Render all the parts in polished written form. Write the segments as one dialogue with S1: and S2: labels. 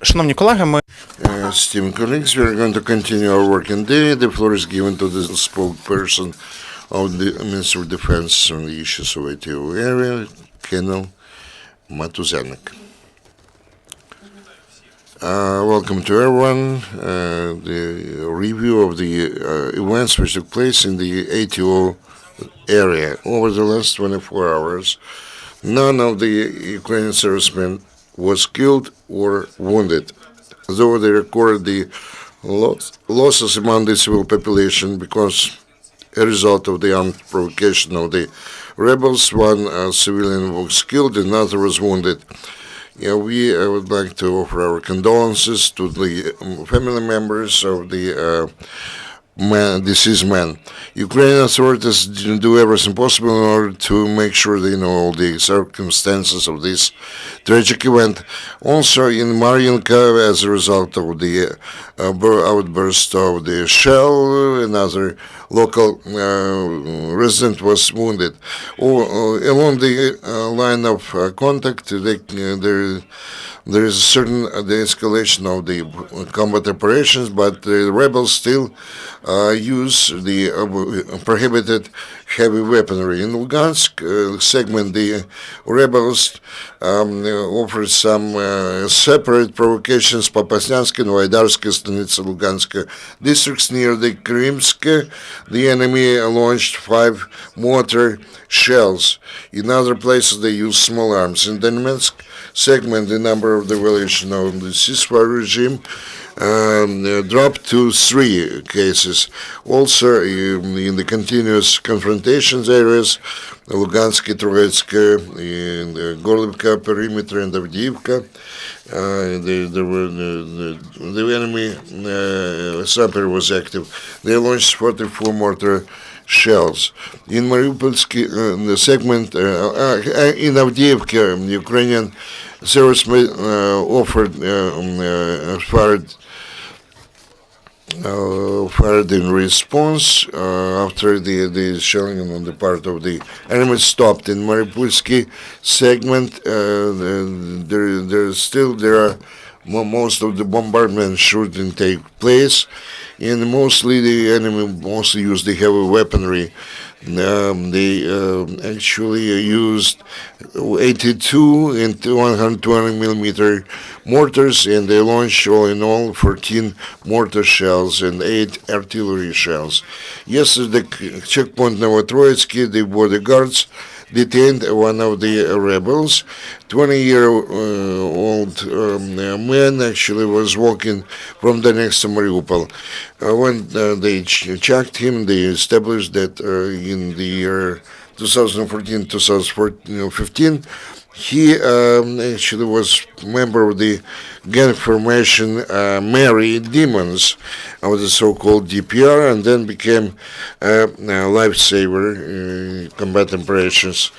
S1: Шановні колеги, ми
S2: Esteemed colleagues, we are going to continue our working day. The floor is given to the spokesperson of the Minister of Defense on the issues of ATO area, Colonel Motuzyanyk. Welcome to everyone. The review of the events which took place in the ATO area over the last 24 hours. None of the Ukrainian servicemen was killed or wounded, though they recorded the losses among the civil population because a result of the armed provocation of the rebels. One civilian was killed, another was wounded. I would like to offer our condolences to the family members of the deceased man. Ukrainian authorities do everything possible in order to make sure they know all the circumstances of this tragic event. Also in Mariinka, as a result of the outburst of the shell, another local resident was wounded. Along the line of contact, there is a certain de-escalation of the combat operations, but the rebels still use the prohibited heavy weaponry. In Lugansk segment, the rebels offered some separate provocations in Popasnansk, Novodarsk, Stanitsa, Lugansk districts near the Krimsk. The enemy launched 5 mortar shells. In other places, they used small arms. In Donetsk segment, the number of the violation of the ceasefire regime dropped to 3 cases. Also, in the continuous confrontations areas, Lugansk, Troitsk, in the Gorlivka perimeter and Avdiivka, the enemy sniper was active. They launched 44 mortar shells. In Mariupolsky segment, in Avdiivka, Ukrainian servicemen fired in response after the shelling on the part of the enemy stopped. In Mariupolsky segment, there are most of the bombardment shouldn't take place, and mostly the enemy mostly used the heavy weaponry. They actually used 82 and 120 millimeter mortars, and they launched all in all 14 mortar shells and 8 artillery shells. Yesterday, checkpoint Novotroitsky, the bodyguards detained one of the rebels. 20-year-old man actually was walking from Donetsk to Mariupol. When they checked him, they established that in the year 2014-2015, he actually was member of the gang formation Merry Demons of the so-called DPR, and then became a lifesaver in combat operations.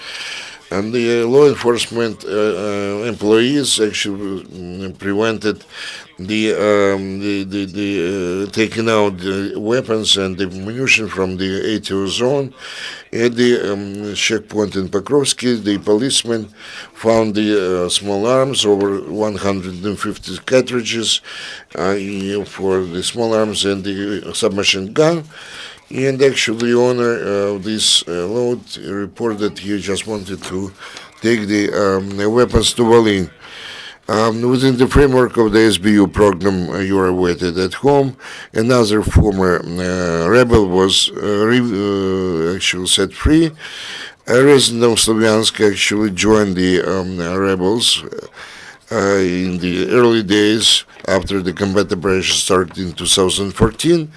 S2: And the law enforcement employees actually prevented the taking out the weapons and the ammunition from the ATO zone. At the checkpoint in Pokrovsky, the policemen found the small arms, over 150 cartridges for the small arms and the submachine gun. And actually, the owner of this load reported that he just wanted to take the weapons to Volyn. Within the framework of the SBU program, you are awaited at home. Another former rebel was actually set free. A resident of Slavyansk actually joined the rebels in the early days after the combat operation started in 2014.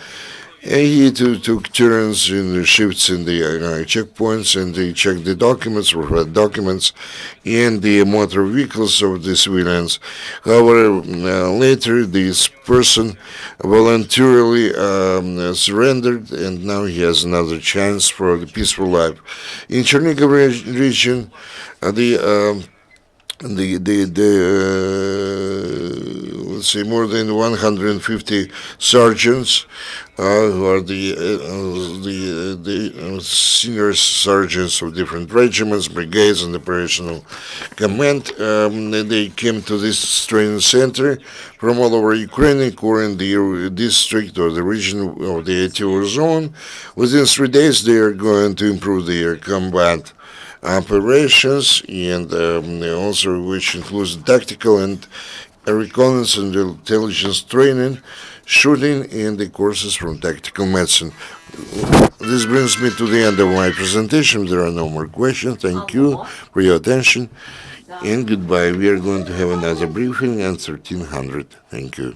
S2: He took turns in the shifts in the checkpoints, and they checked the documents, read documents, and the motor vehicles of the civilians. However, later this person voluntarily surrendered, and now he has another chance for the peaceful life. In Chernihiv region, the let's say, more than 150 sergeants who are the senior sergeants of different regiments, brigades, and operational command. They came to this training center from all over Ukraine, including the district or the region of the ATO zone. Within 3 days, they are going to improve their combat operations, and also which includes tactical and reconnaissance and intelligence training, shooting, and the courses from tactical medicine. This brings me to the end of my presentation. There are no more questions. Thank you for your attention, and goodbye. We are going to have another briefing at 1300. Thank you.